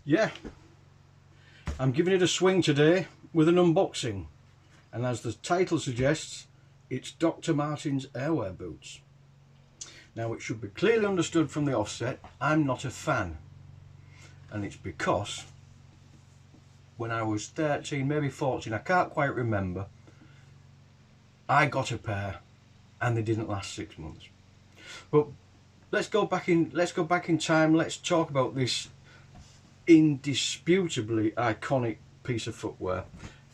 Yeah, I'm giving it a swing today with an unboxing, and as the title suggests, it's Dr. Martens airwear boots. Now, it should be clearly understood from the offset, I'm not a fan, and it's because when I was 13, maybe 14, I can't quite remember, I got a pair and they didn't last 6 months. But let's go back in time. Let's talk about this indisputably iconic piece of footwear.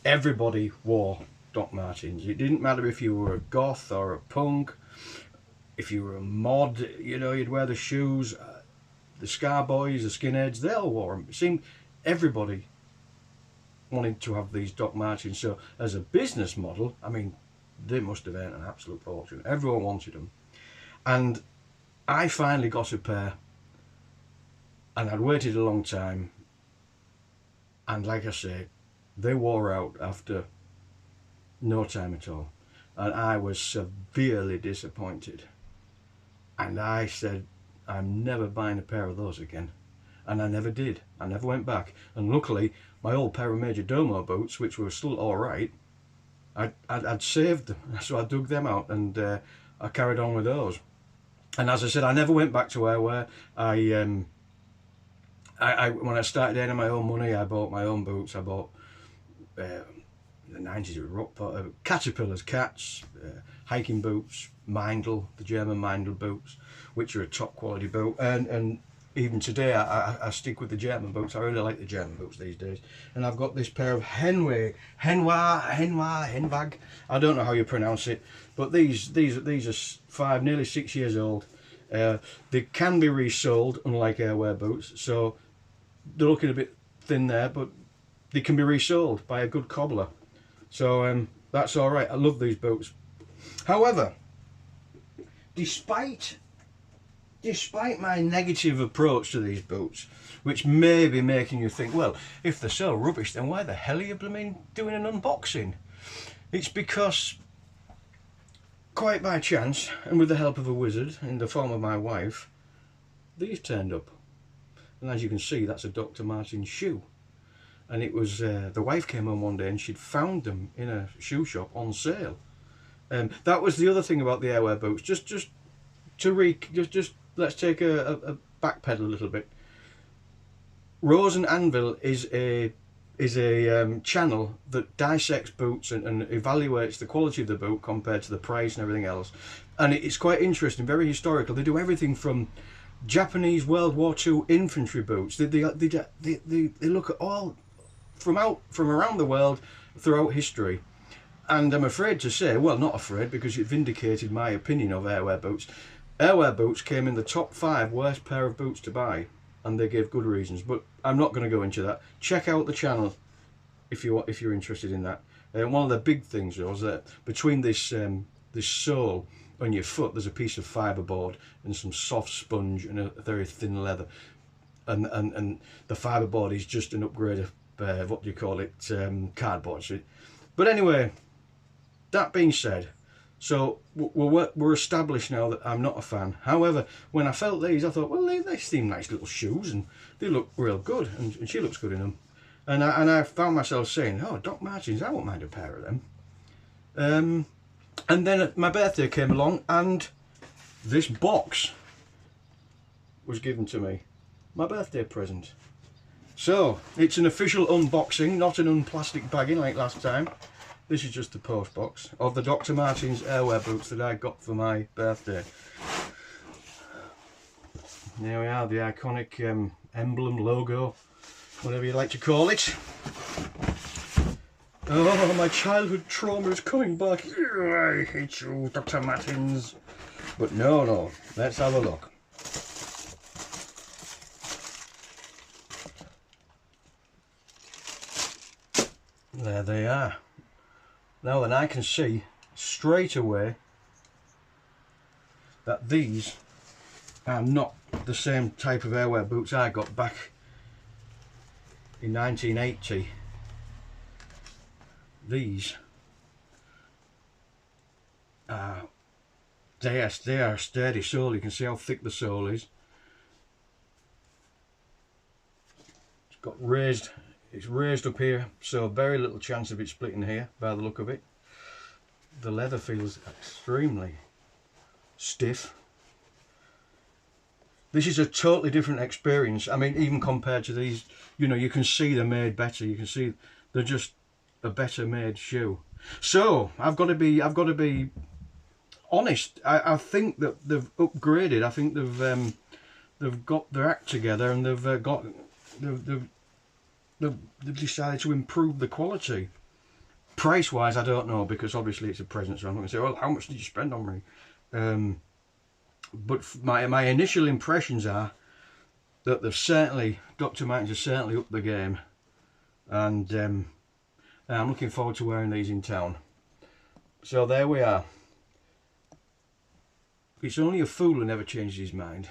Everybody wore Doc Martens. It didn't matter if you were a goth or a punk, if you were a mod, you know, you'd wear the shoes. The Scar Boys, the skinheads, they all wore them. It seemed everybody wanted to have these Doc Martens. So as a business model, I mean, they must have earned an absolute fortune. Everyone wanted them. And I finally got a pair, and I'd waited a long time, and like I say, they wore out after no time at all, and I was severely disappointed, and I said I'm never buying a pair of those again, and I never did. I never went back, and luckily my old pair of Major Domo boots, which were still alright, I'd saved them, so I dug them out, and I carried on with those. And as I said, I never went back to airwear. When I started earning my own money, I bought my own boots. I bought in the 90s, it was Caterpillar's Cats, hiking boots, Meindl, the German Meindl boots, which are a top quality boot. And even today, I stick with the German boots. I really like the German boots these days. And I've got this pair of Henwag. I don't know how you pronounce it, but these are nearly 6 years old. They can be resoled, unlike airwear boots. So they're looking a bit thin there, but they can be resoled by a good cobbler. So that's all right. I love these boots. However, despite my negative approach to these boots, which may be making you think, well, if they're so rubbish, then why the hell are you blooming doing an unboxing? It's because, quite by chance, and with the help of a wizard in the form of my wife, these turned up. And as you can see, that's a Dr. Martens shoe. And it was, the wife came home one day and she'd found them in a shoe shop on sale. That was the other thing about the airwear boots. Just let's take a backpedal a little bit. Rose and Anvil is a channel that dissects boots and evaluates the quality of the boot compared to the price and everything else. And it's quite interesting, very historical. They do everything from Japanese World War II infantry boots. They look at all from around the world throughout history. And I'm afraid to say, well, not afraid, because it vindicated my opinion of airwear boots. Airwear boots came in the top 5 worst pair of boots to buy, and they gave good reasons. But I'm not going to go into that. Check out the channel if you're interested in that. One of the big things was that between this sole on your foot, there's a piece of fiberboard and some soft sponge and a very thin leather, and the fiberboard is just an upgrade of what do you call it, cardboard. But anyway, that being said, so we're established now that I'm not a fan. However, when I felt these, I thought, well, they seem nice little shoes and they look real good, and she looks good in them. And I found myself saying, oh, Doc Martens, I won't mind a pair of them. And then my birthday came along and this box was given to me, my birthday present. So it's an official unboxing, not an unplastic bagging like last time. This is just the post box of the Dr. Martens airwear boots that I got for my birthday. There we are, the iconic emblem, logo, whatever you like to call it. Oh, my childhood trauma is coming back. I hate you, Dr. Martens. But no, let's have a look. There they are. Now then, I can see straight away that these are not the same type of airwear boots I got back in 1980. These are, they are sturdy sole. You can see how thick the sole is. got raised. It's raised up here, so very little chance of it splitting here by the look of it. The leather feels extremely stiff. This is a totally different experience. I mean, even compared to these, you know, you can see they're made better. You can see they're just a better made shoe. So I've got to be honest. I think that they've upgraded. I think they've got their act together, and they've decided to improve the quality. Price wise, I don't know, because obviously it's a present, so I'm not going to say, well, how much did you spend on me? But my initial impressions are that they've certainly, Dr. Martens has certainly upped the game, and I'm looking forward to wearing these in town. So there we are. It's only a fool who never changes his mind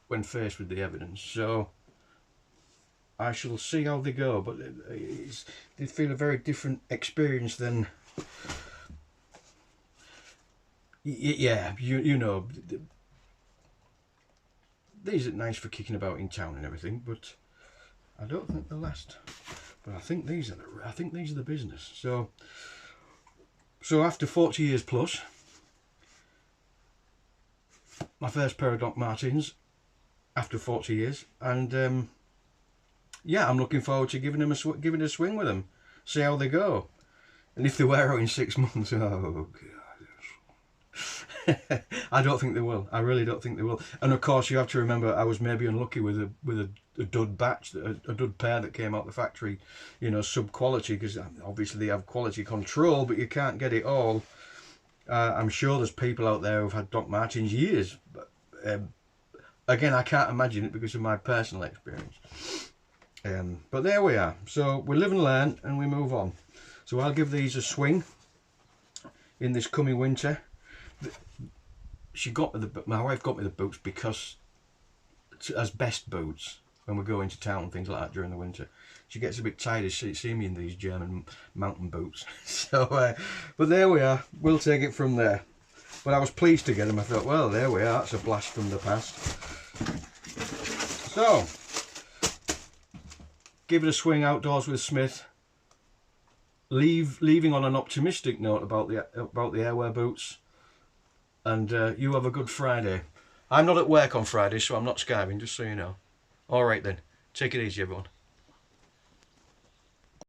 when faced with the evidence. So I shall see how they go, but they feel a very different experience than, yeah, you know, these are nice for kicking about in town and everything, but I don't think they'll last. But I think these are the business. So after 40 years plus, my first pair of Doc Martens after 40 years, and yeah, I'm looking forward to giving it a swing with them, see how they go, and if they wear out in 6 months, oh god. I don't think they will. I really don't think they will. And of course, you have to remember, I was maybe unlucky with a dud batch, a dud pair that came out the factory, you know, sub quality, because obviously they have quality control, but you can't get it all. I'm sure there's people out there who've had Doc Martens years, but again, I can't imagine it because of my personal experience. But there we are. So we live and learn, and we move on. So I'll give these a swing in this coming winter. My wife got me the boots because, as best boots when we go into town and things like that during the winter. She gets a bit tired of seeing me in these German mountain boots. So, but there we are. We'll take it from there. But I was pleased to get them. I thought, well, there we are. That's a blast from the past. So, give it a swing outdoors with Smith. Leaving on an optimistic note about the airwear boots. And you have a good Friday. I'm not at work on Friday, so I'm not skiving, just so you know. Alright then. Take it easy, everyone.